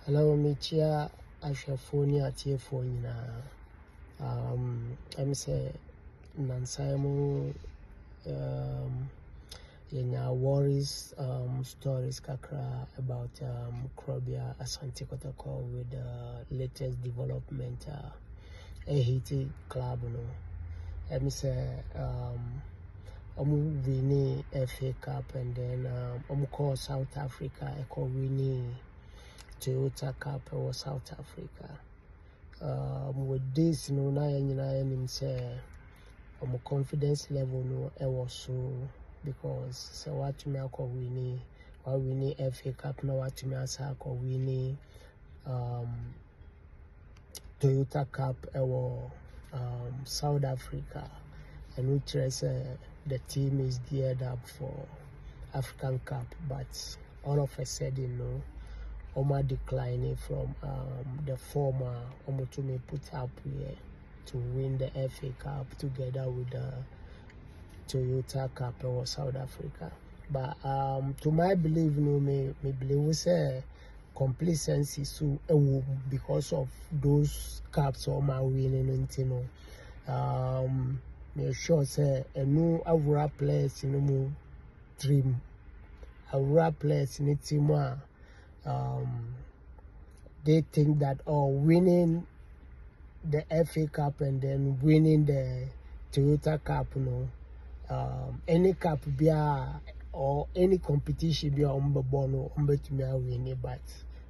Hello, Michia. Ashafoni atiefoni na I'm say Nansaimu yenya worries stories kakra about Krobia Asante Kotoko with the latest development a Haiti club no. I'm say winning FA Cup and then call South Africa winning Toyota Cup or South Africa. With this, no, na him say, confidence level no, was so because so what to me winning FA Cup, no what to me winning Toyota Cup or South Africa, and which the team is geared up for African Cup, but all of a sudden, no. Oma declining from the former Omotume put up here to win the FA Cup together with the Toyota Cup or South Africa. But to my belief, no, me believe we say complacency so because of those cups or my winning, you know. Me sure say a new Avura players in no dream. Avura players in it team. They think that winning the FA Cup and then winning the Toyota Cup, you know, any cup be or any competition be bono to me win it, but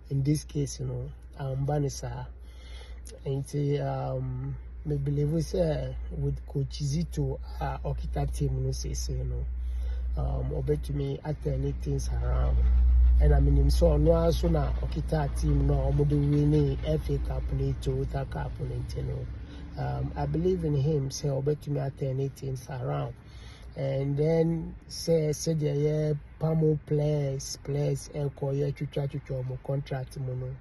in this case, you know, Banisa and me believe we say with Coach Zito Okita team no say you know, to me at any things around. And I mean, so no also na Okita team no omodo winning FA Cup ni Toyota Cup ni you know. I believe in him. Say to me at any things around, and then say the Pamo players elko chucha mo contract mono,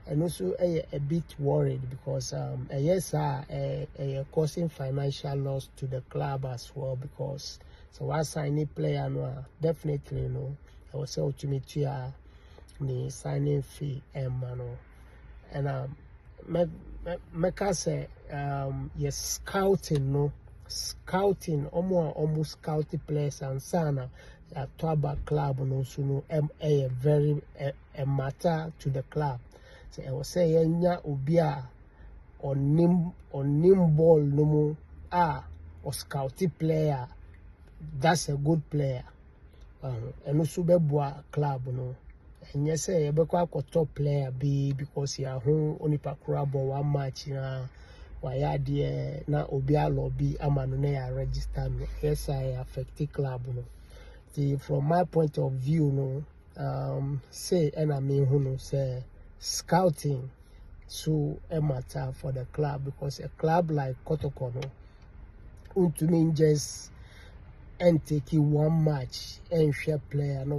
and also a bit worried because yes causing financial loss to the club as well because so what signing player no definitely no. I was say to me the signing fee and make us say yes scouting almost scouting players and sana at Toba club no so no a very a matter to the club. So I was say nya obia on nim ball no mo or scouting player, that's a good player. And also be club no and yes say you be top player be because you are home only pakura ball one match na why there na obia lobby amano na register me yes I affect the club no. See from my point of view no say and I mean who no say scouting so a matter for the club because a club like Kotoko no to mean just and take one match and share player no